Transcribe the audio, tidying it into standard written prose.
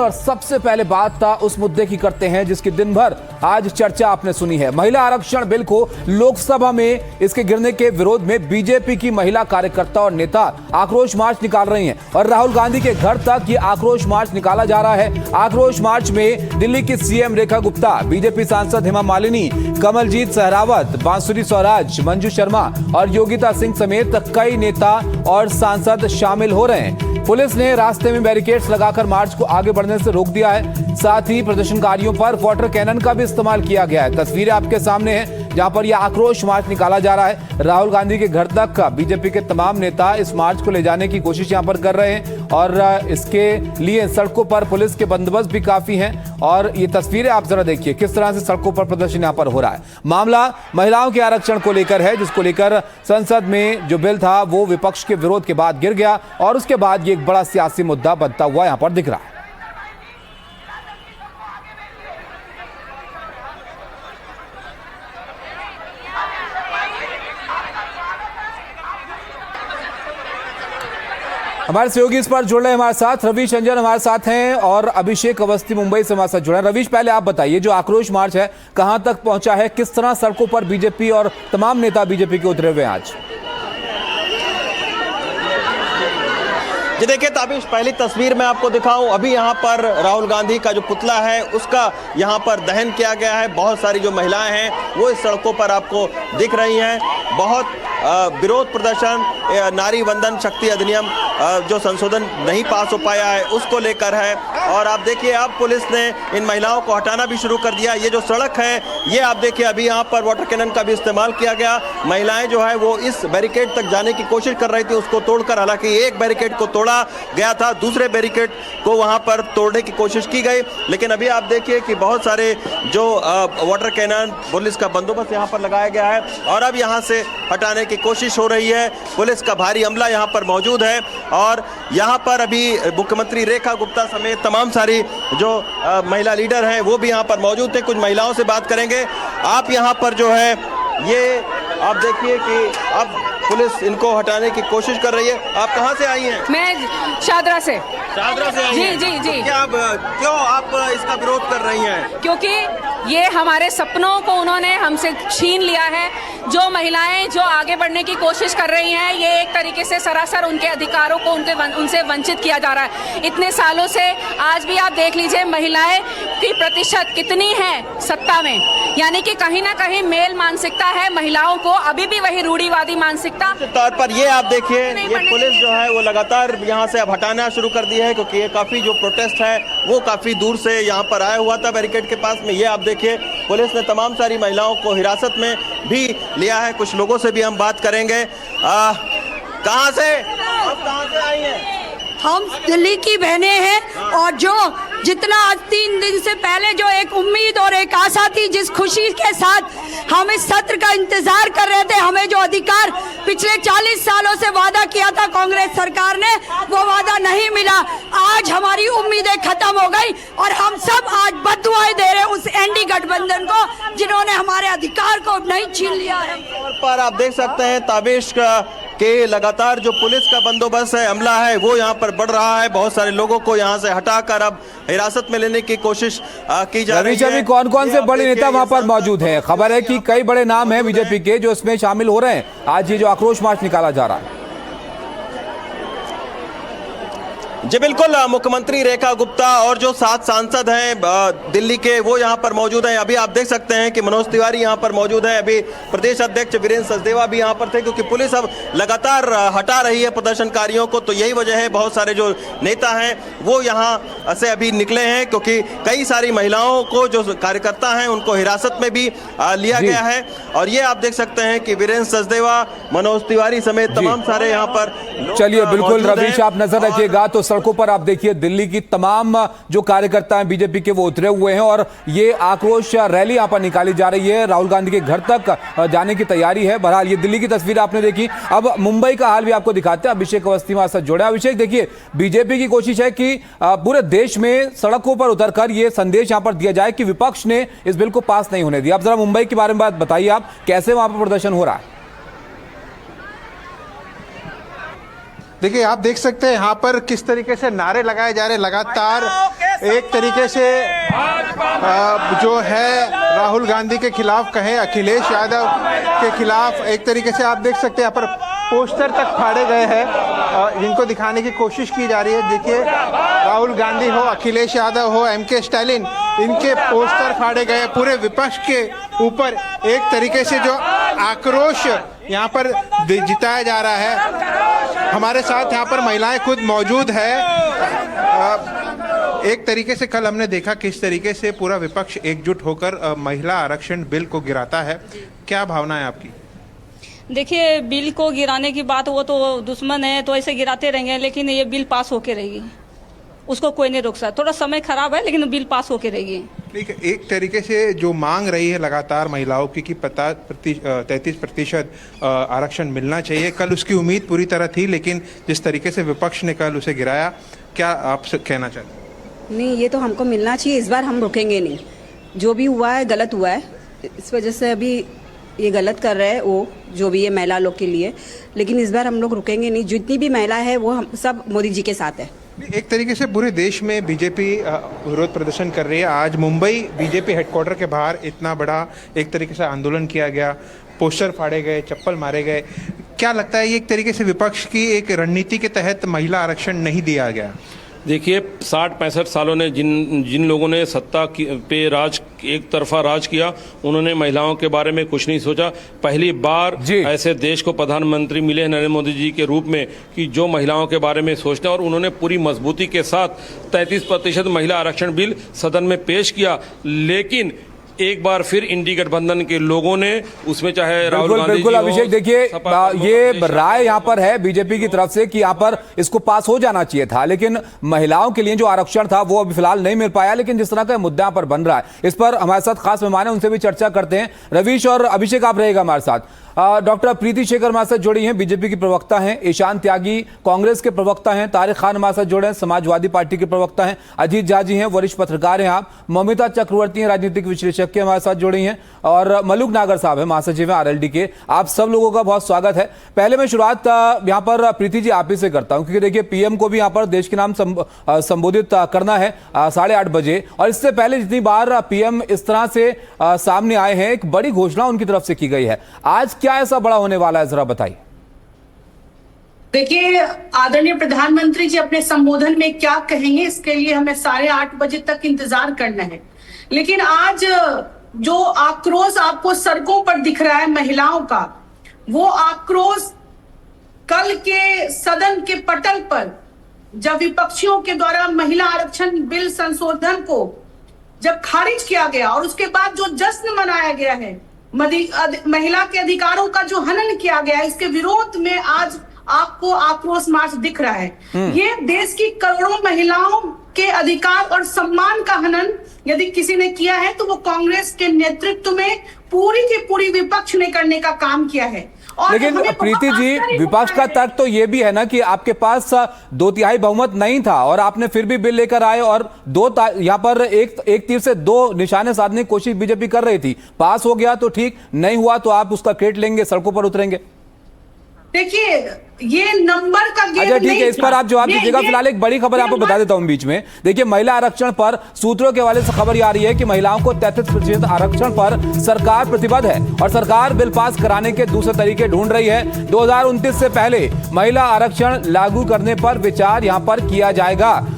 और सबसे पहले बात उस मुद्दे की करते हैं जिसकी दिन भर आज चर्चा आपने सुनी है। महिला आरक्षण बिल को लोकसभा में इसके गिरने के विरोध में बीजेपी की महिला कार्यकर्ता और नेता आक्रोश मार्च निकाल रही हैं और राहुल गांधी के घर तक ये आक्रोश मार्च निकाला जा रहा है। आक्रोश मार्च में दिल्ली की सीएम रेखा गुप्ता, बीजेपी सांसद हेमा मालिनी, कमलजीत सहरावत, बांसुरी स्वराज, मंजू शर्मा और योगिता सिंह समेत कई नेता और सांसद शामिल हो रहे हैं। पुलिस ने रास्ते में बैरिकेड्स लगाकर मार्च को आगे बढ़ने से रोक दिया है। साथ ही प्रदर्शनकारियों पर वाटर कैनन का भी इस्तेमाल किया गया है। तस्वीरें आपके सामने हैं जहां पर यह आक्रोश मार्च निकाला जा रहा है। राहुल गांधी के घर तक बीजेपी के तमाम नेता इस मार्च को ले जाने की कोशिश यहां पर कर रहे हैं और इसके लिए सड़कों पर पुलिस के बंदोबस्त भी काफी हैं। और ये तस्वीरें आप जरा देखिए किस तरह से सड़कों पर प्रदर्शन यहां पर हो रहा है। मामला महिलाओं के आरक्षण को लेकर है, जिसको लेकर संसद में जो बिल था वो विपक्ष के विरोध के बाद गिर गया और उसके बाद ये एक बड़ा सियासी मुद्दा बनता हुआ यहां पर दिख रहा है। हमारे सहयोगी इस पर जुड़ रहे हैं हमारे साथ रवीश अंजन हमारे साथ हैं और अभिषेक अवस्थी मुंबई से हमारे साथ जुड़े हैं। रवीश, पहले आप बताइए जो आक्रोश मार्च है कहां तक पहुंचा है, किस तरह सड़कों पर बीजेपी और तमाम नेता बीजेपी के उतरे हुए हैं आज? जी देखिए ताबिश, पहली तस्वीर मैं आपको दिखाऊं। अभी यहाँ पर राहुल गांधी का जो पुतला है उसका यहाँ पर दहन किया गया है। बहुत सारी जो महिलाएं हैं वो इस सड़कों पर आपको दिख रही हैं। बहुत विरोध प्रदर्शन नारी वंदन शक्ति अधिनियम जो संशोधन नहीं पास हो पाया है उसको लेकर है। और आप देखिए अब पुलिस ने इन महिलाओं को हटाना भी शुरू कर दिया। ये जो सड़क है ये आप देखिए अभी यहाँ पर वाटर कैनन का भी इस्तेमाल किया गया। महिलाएं जो है वो इस बैरिकेड तक जाने की कोशिश कर रही थी, उसको तोड़कर, हालांकि एक बैरिकेड को तोड़ा गया था, दूसरे बैरिकेड को वहां पर तोड़ने की कोशिश की गई। लेकिन अभी आप देखिए कि बहुत सारे जो वाटर कैनन पुलिस का बंदोबस्त यहाँ पर लगाया गया है और अब यहाँ से हटाने की कोशिश हो रही है। पुलिस का भारी अमला यहाँ पर मौजूद है और यहाँ पर अभी मुख्यमंत्री रेखा गुप्ता समेत तमाम सारी जो महिला लीडर हैं वो भी यहाँ पर मौजूद थे। कुछ महिलाओं से बात करेंगे। आप यहाँ पर जो है ये आप देखिए कि अब पुलिस इनको हटाने की कोशिश कर रही है। आप कहाँ से आई हैं? मैं शादरा से आई हैं। जी। क्यों आप इसका विरोध कर रही हैं? क्योंकि ये हमारे सपनों को उन्होंने हमसे छीन लिया है। जो महिलाएं जो आगे बढ़ने की कोशिश कर रही हैं ये एक तरीके से सरासर उनके अधिकारों को उनसे वंचित किया जा रहा है। इतने सालों से आज भी आप देख लीजिए महिलाएं की प्रतिशत कितनी है सत्ता में, यानी कि कहीं ना कहीं मेल मानसिकता है महिलाओं को, अभी भी वही रूढ़िवादी मानसिकता तौर पर। ये आप देखिए ये पुलिस जो है वो लगातार यहाँ से अब हटाना शुरू कर दी है क्योंकि ये काफी जो प्रोटेस्ट है वो काफी दूर से यहाँ पर आया हुआ था बैरिकेड के पास में। ये आप देखिए पुलिस ने तमाम सारी महिलाओं को हिरासत में भी लिया है। कुछ लोगों से भी हम बात करेंगे। कहाँ से आई हैं? हम दिल्ली की बहनें हैं और जो जितना आज 3 दिन से पहले जो एक उम्मीद और एक आशा थी, जिस खुशी के साथ हम इस सत्र का इंतजार कर रहे थे, हमें जो अधिकार पिछले 40 सालों से वादा किया था कांग्रेस सरकार ने, वो वादा नहीं मिला। आज हमारी उम्मीदें खत्म हो गई और हम सब आज बददुआएं दे रहे हैं उस एनडी गठबंधन को जिन्होंने हमारे अधिकार को नहीं छीन लिया है। पर आप देख सकते हैं ताबिश के लगातार जो पुलिस का बंदोबस्त है, अमला है, वो यहाँ पर बढ़ रहा है। बहुत सारे लोगों को यहाँ से हटाकर अब हिरासत में लेने की कोशिश की जा रही है। कौन कौन से बड़े नेता वहाँ पर मौजूद हैं? खबर है कि कई बड़े नाम हैं बीजेपी के जो इसमें शामिल हो रहे हैं। आज ये जो आक्रोश मार्च निकाला जा रहा है। जी बिल्कुल, मुख्यमंत्री रेखा गुप्ता और जो 7 सांसद हैं दिल्ली के वो यहाँ पर मौजूद हैं। अभी आप देख सकते हैं कि मनोज तिवारी यहाँ पर मौजूद है। अभी प्रदेश अध्यक्ष वीरेंद्र सचदेवा भी यहाँ पर थे क्योंकि पुलिस अब लगातार हटा रही है प्रदर्शनकारियों को, तो यही वजह है। बहुत सारे जो नेता हैं वो यहाँ से अभी निकले हैं क्योंकि कई सारी महिलाओं को जो कार्यकर्ता हैं उनको हिरासत में भी लिया गया है। और ये आप देख सकते हैं कि वीरेंद्र सचदेवा, मनोज तिवारी समेत तमाम सारे यहाँ पर। चलिए बिल्कुल रवीश, आप नजर रखिएगा तो सड़कों पर आप देखिए दिल्ली की तमाम जो कार्यकर्ता हैं बीजेपी के वो उतरे हुए हैं और ये आक्रोश रैली यहां पर निकाली जा रही है। राहुल गांधी के घर तक जाने की तैयारी है। बहरहाल ये दिल्ली की तस्वीर आपने देखी। अब मुंबई का हाल भी आपको दिखाते हैं। अभिषेक अवस्थी हमारे साथ जुड़े। अभिषेक, देखिए बीजेपी की कोशिश है कि पूरे देश में सड़कों पर उतरकर ये संदेश यहां पर दिया जाए कि विपक्ष ने इस बिल को पास नहीं होने दिया। अब जरा मुंबई के बारे में बात बताइए, आप कैसे वहां पर प्रदर्शन हो रहा है? देखिए आप देख सकते हैं यहाँ पर किस तरीके से नारे लगाए जा रहे हैं लगातार। एक तरीके से जो है राहुल गांधी के खिलाफ कहें, अखिलेश यादव के खिलाफ, एक तरीके से आप देख सकते हैं यहाँ पर पोस्टर तक फाड़े गए हैं जिनको दिखाने की कोशिश की जा रही है। देखिए राहुल गांधी हो, अखिलेश यादव हो, एमके स्टालिन, इनके पोस्टर फाड़े गए। पूरे विपक्ष के ऊपर एक तरीके से जो आक्रोश यहाँ पर जिताया जा रहा है। हमारे साथ यहाँ पर महिलाएं खुद मौजूद है। एक तरीके से कल हमने देखा किस तरीके से पूरा विपक्ष एकजुट होकर महिला आरक्षण बिल को गिराता है। क्या भावना है आपकी? देखिए, बिल को गिराने की बात, वो तो दुश्मन है तो ऐसे गिराते रहेंगे, लेकिन ये बिल पास होके रहेगी, उसको कोई नहीं रोक सकता। थोड़ा समय खराब है लेकिन बिल पास होके रहेगी। ठीक है, एक तरीके से जो मांग रही है लगातार महिलाओं की कि 33% आरक्षण मिलना चाहिए, कल उसकी उम्मीद पूरी तरह थी, लेकिन जिस तरीके से विपक्ष ने कल उसे गिराया, क्या आप कहना चाहते हैं? नहीं, ये तो हमको मिलना चाहिए। इस बार हम रुकेंगे नहीं। जो भी हुआ है गलत हुआ है, इस वजह से अभी ये गलत कर रहे हैं वो जो भी है महिला लोग के लिए, लेकिन इस बार हम लोग रुकेंगे नहीं। जितनी भी महिला है वो हम सब मोदी जी के साथ है। एक तरीके से पूरे देश में बीजेपी विरोध प्रदर्शन कर रही है। आज मुंबई बीजेपी हेडक्वार्टर के बाहर इतना बड़ा एक तरीके से आंदोलन किया गया, पोस्टर फाड़े गए, चप्पल मारे गए। क्या लगता है ये एक तरीके से विपक्ष की एक रणनीति के तहत महिला आरक्षण नहीं दिया गया? देखिए, 60-65 सालों ने जिन लोगों ने सत्ता पे राज, एक तरफा राज किया, उन्होंने महिलाओं के बारे में कुछ नहीं सोचा। पहली बार ऐसे देश को प्रधानमंत्री मिले हैं नरेंद्र मोदी जी के रूप में कि जो महिलाओं के बारे में सोचते हैं, और उन्होंने पूरी मजबूती के साथ 33% महिला आरक्षण बिल सदन में पेश किया। लेकिन एक बार फिर इंडी गठबंधन के लोगों ने उसमें, चाहे राहुल गांधी बिल्कुल अभिषेक, देखिए ये राय यहाँ पर है बीजेपी की तरफ से कि यहाँ पर इसको पास हो जाना चाहिए था, लेकिन महिलाओं के लिए जो आरक्षण था वो अभी फिलहाल नहीं मिल पाया। लेकिन जिस तरह का मुद्दा पर बन रहा है, इस पर हमारे साथ खास मेहमान है, उनसे भी चर्चा करते हैं। रवीश और अभिषेक आप रहेगा हमारे साथ। डॉक्टर प्रीति शेखर हमारे साथ जुड़ी हैं, बीजेपी की प्रवक्ता हैं। ईशान त्यागी कांग्रेस के प्रवक्ता हैं। तारिक खान हमारे साथ जुड़े हैं, समाजवादी पार्टी के प्रवक्ता हैं। अजीत झा जी हैं, वरिष्ठ पत्रकार हैं आप। ममिता चक्रवर्ती हैं, राजनीतिक विशेषज्ञ हमारे साथ जुड़ी हैं। और मलुक नागर साहब हैं, महासचिव हैं आरएलडी के। आप सब लोगों का बहुत स्वागत है। पहले मैं शुरुआत यहाँ पर प्रीति जी आप ही से करता हूँ, क्योंकि देखिए पीएम को भी यहाँ पर देश के नाम संबोधित करना है 8:30 बजे, और इससे पहले जितनी बार पीएम इस तरह से सामने आए हैं, एक बड़ी घोषणा उनकी तरफ से की गई है। आज क्या ऐसा बड़ा होने वाला है, जरा बताइए। देखिए, आदरणीय प्रधानमंत्री जी अपने संबोधन में क्या कहेंगे, इसके लिए हमें 8:30 बजे तक इंतजार करना है। लेकिन आज जो आक्रोश आपको सड़कों पर दिख रहा है महिलाओं का, वो आक्रोश कल के सदन के पटल पर जब विपक्षियों के द्वारा महिला आरक्षण बिल संशोधन को जब खारिज किया गया, और उसके बाद जो जश्न मनाया गया है, महिला के अधिकारों का जो हनन किया गया, इसके विरोध में आज आपको आक्रोश मार्च दिख रहा है। ये देश की करोड़ों महिलाओं के अधिकार और सम्मान का हनन यदि किसी ने किया है तो वो कांग्रेस के नेतृत्व में पूरी की पूरी विपक्ष ने करने का काम किया है। लेकिन प्रीति जी, विपक्ष का तर्क तो ये भी है ना कि आपके पास 2/3 बहुमत नहीं था और आपने फिर भी बिल लेकर आए, और यहाँ पर एक तीर से 2 निशाने साधने की कोशिश बीजेपी कर रही थी। पास हो गया तो ठीक, नहीं हुआ तो आप उसका क्रेडिट लेंगे, सड़कों पर उतरेंगे। देखिए, ये नंबर का गेम अच्छा ठीक है, इस पर आप जवाब दीजिएगा। फिलहाल एक बड़ी खबर आपको बता देता हूं बीच में। देखिए, महिला आरक्षण पर सूत्रों के हवाले से खबर आ रही है कि महिलाओं को 33% आरक्षण पर सरकार प्रतिबद्ध है और सरकार बिल पास कराने के दूसरे तरीके ढूंढ रही है। 2029 से पहले महिला आरक्षण लागू करने पर विचार यहां पर किया जाएगा।